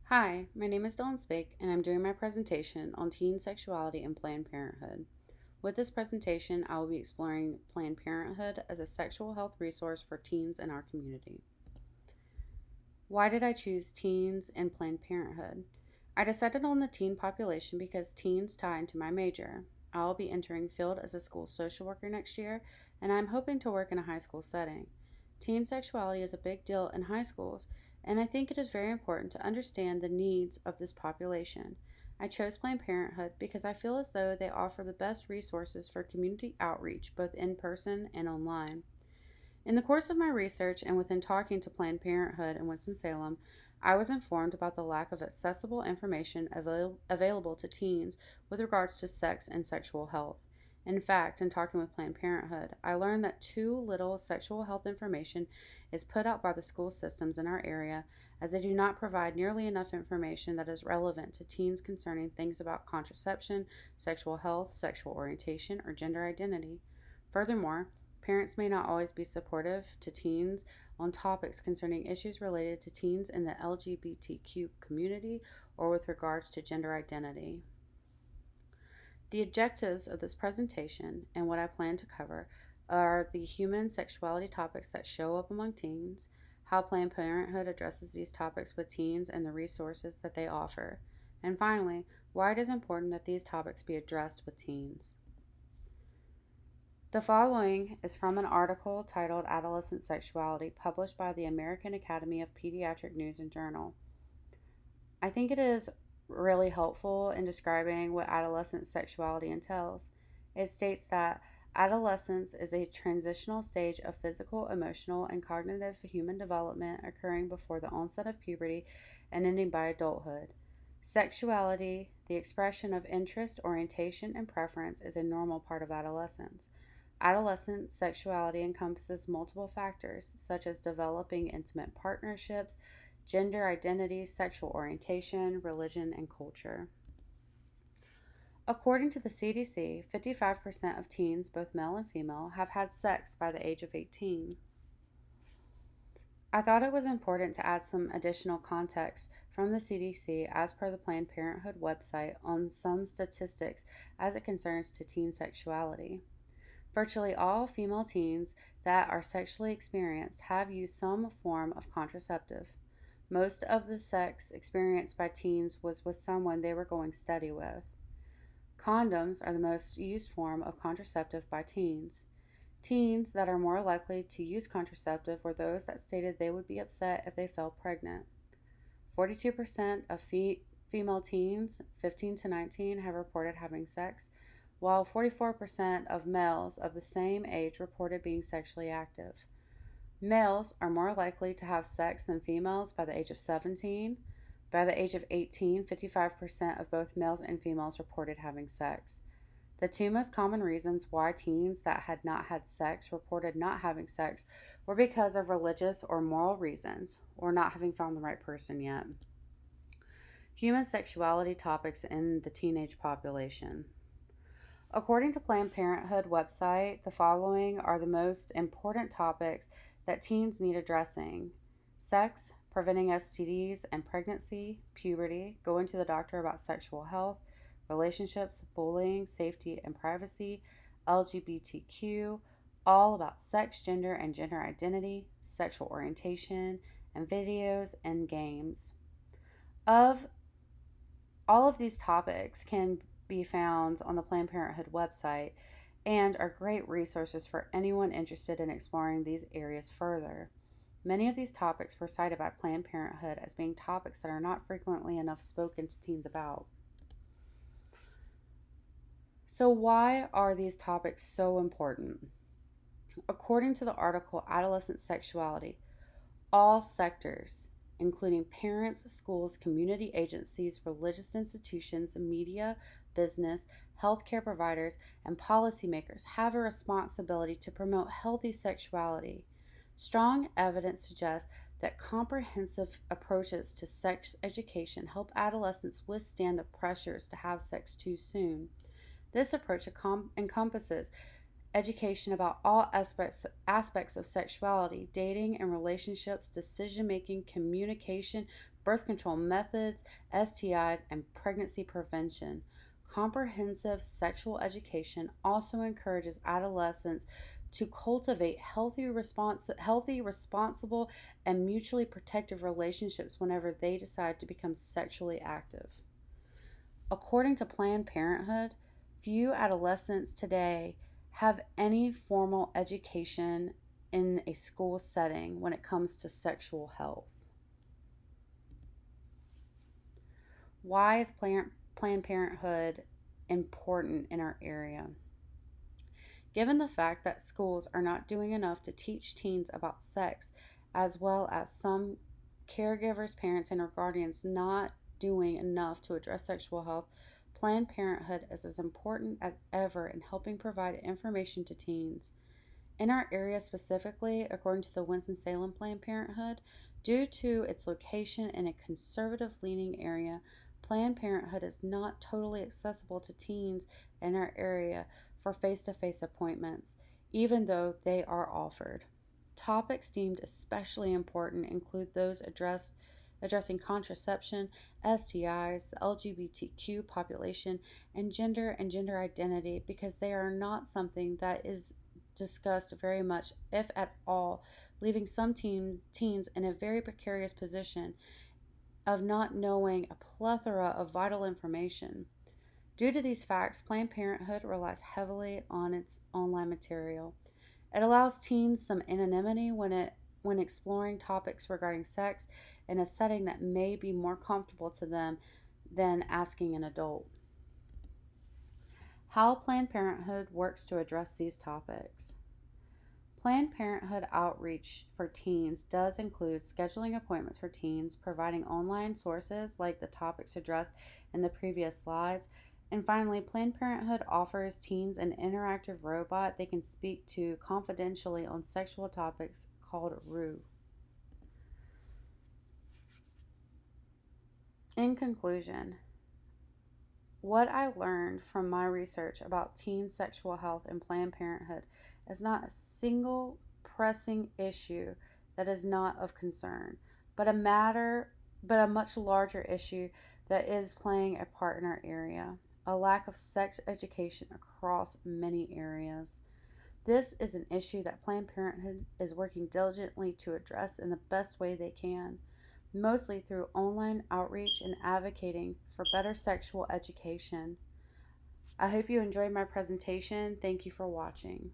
Hi, my name is Dylan Spake, and I'm doing my presentation on teen sexuality and Planned Parenthood. With this presentation, I will be exploring Planned Parenthood as a sexual health resource for teens in our community. Why did I choose teens and Planned Parenthood? I decided on the teen population because teens tie into my major. I will be entering field as a school social worker next year, and I'm hoping to work in a high school setting. Teen sexuality is a big deal in high schools, and I think it is very important to understand the needs of this population. I chose Planned Parenthood because I feel as though they offer the best resources for community outreach, both in person and online. In the course of my research and within talking to Planned Parenthood in Winston-Salem, I was informed about the lack of accessible information available to teens with regards to sex and sexual health. In fact, in talking with Planned Parenthood, I learned that too little sexual health information is put out by the school systems in our area, as they do not provide nearly enough information that is relevant to teens concerning things about contraception, sexual health, sexual orientation, or gender identity. Furthermore, parents may not always be supportive to teens on topics concerning issues related to teens in the LGBTQ community or with regards to gender identity. The objectives of this presentation and what I plan to cover are the human sexuality topics that show up among teens, how Planned Parenthood addresses these topics with teens and the resources that they offer, and finally, why it is important that these topics be addressed with teens. The following is from an article titled Adolescent Sexuality, published by the American Academy of Pediatric News and Journal. I think it is really helpful in describing what adolescent sexuality entails. It states that adolescence is a transitional stage of physical, emotional, and cognitive human development occurring before the onset of puberty and ending by adulthood. Sexuality, the expression of interest, orientation, and preference, is a normal part of adolescence. Adolescent sexuality encompasses multiple factors, such as developing intimate partnerships, gender identity, sexual orientation, religion, and culture. According to the CDC, 55% of teens, both male and female, have had sex by the age of 18. I thought it was important to add some additional context from the CDC as per the Planned Parenthood website on some statistics as it concerns to teen sexuality. Virtually all female teens that are sexually experienced have used some form of contraceptive. Most of the sex experienced by teens was with someone they were going steady with. Condoms are the most used form of contraceptive by teens. Teens that are more likely to use contraceptive were those that stated they would be upset if they fell pregnant. 42% of female teens, 15 to 19, have reported having sex, while 44% of males of the same age reported being sexually active. Males are more likely to have sex than females by the age of 17. By the age of 18, 55% of both males and females reported having sex. The two most common reasons why teens that had not had sex reported not having sex were because of religious or moral reasons, or not having found the right person yet. Human sexuality topics in the teenage population. According to Planned Parenthood website, the following are the most important topics that teens need addressing: sex, preventing STDs and pregnancy, puberty, going to the doctor about sexual health, relationships, bullying, safety and privacy, LGBTQ, all about sex, gender, and gender identity, sexual orientation, and videos and games. Of all of these topics can be found on the Planned Parenthood website and are great resources for anyone interested in exploring these areas further. Many of these topics were cited by Planned Parenthood as being topics that are not frequently enough spoken to teens about. So, why are these topics so important? According to the article Adolescent Sexuality, all sectors, including parents, schools, community agencies, religious institutions, media, business, healthcare providers, and policymakers, have a responsibility to promote healthy sexuality. Strong evidence suggests that comprehensive approaches to sex education help adolescents withstand the pressures to have sex too soon. This approach encompasses education about all aspects of sexuality, dating and relationships, decision making, communication, birth control methods, STIs, and pregnancy prevention. Comprehensive sexual education also encourages adolescents to cultivate healthy, responsible, and mutually protective relationships whenever they decide to become sexually active. According to Planned Parenthood, few adolescents today have any formal education in a school setting when it comes to sexual health. Why is Planned Parenthood important in our area? Given the fact that schools are not doing enough to teach teens about sex, as well as some caregivers, parents, and or guardians not doing enough to address sexual health, Planned Parenthood is as important as ever in helping provide information to teens. In our area specifically, according to the Winston-Salem Planned Parenthood, due to its location in a conservative leaning area, Planned Parenthood is not totally accessible to teens in our area for face to face appointments, even though they are offered. Topics deemed especially important include those addressing contraception, STIs, the LGBTQ population, and gender identity because they are not something that is discussed very much, if at all, leaving some teens in a very precarious position of not knowing a plethora of vital information. Due to these facts, Planned Parenthood relies heavily on its online material. It allows teens some anonymity when exploring topics regarding sex in a setting that may be more comfortable to them than asking an adult. How Planned Parenthood works to address these topics. Planned Parenthood outreach for teens does include scheduling appointments for teens, providing online sources like the topics addressed in the previous slides, and finally, Planned Parenthood offers teens an interactive robot they can speak to confidentially on sexual topics called Rue. In conclusion, what I learned from my research about teen sexual health and Planned Parenthood is not a single pressing issue that is not of concern, but a much larger issue that is playing a part in our area, a lack of sex education across many areas. This is an issue that Planned Parenthood is working diligently to address in the best way they can, mostly through online outreach and advocating for better sexual education. I hope you enjoyed my presentation. Thank you for watching.